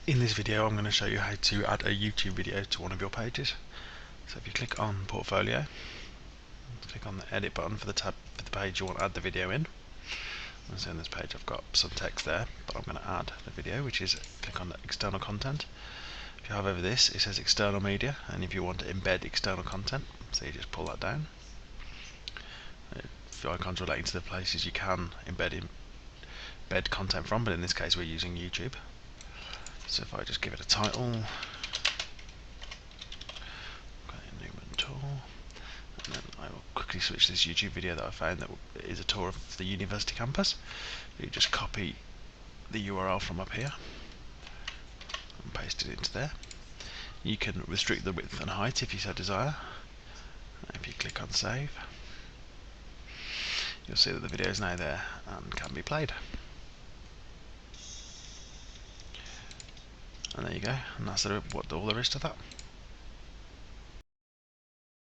In this video I'm going to show you how to add a YouTube video to one of your pages. So if you click on Portfolio, click on the Edit button for the tab for the page you want to add the video in. And so in this page I've got some text there, but I'm going to add the video, which is click on the External Content. If you hover over this, it says External Media, and if you want to embed external content, so you just pull that down. If the icons relating to the places you can embed content from, but in this case we're using YouTube. So if I just give it a title, Newman Tour, and then I will quickly switch this YouTube video that I found that is a tour of the university campus. You just copy the URL from up here and paste it into there. You can restrict the width and height if you so desire. If you click on Save, you'll see that the video is now there and can be played. And there you go, and that's all there is to that.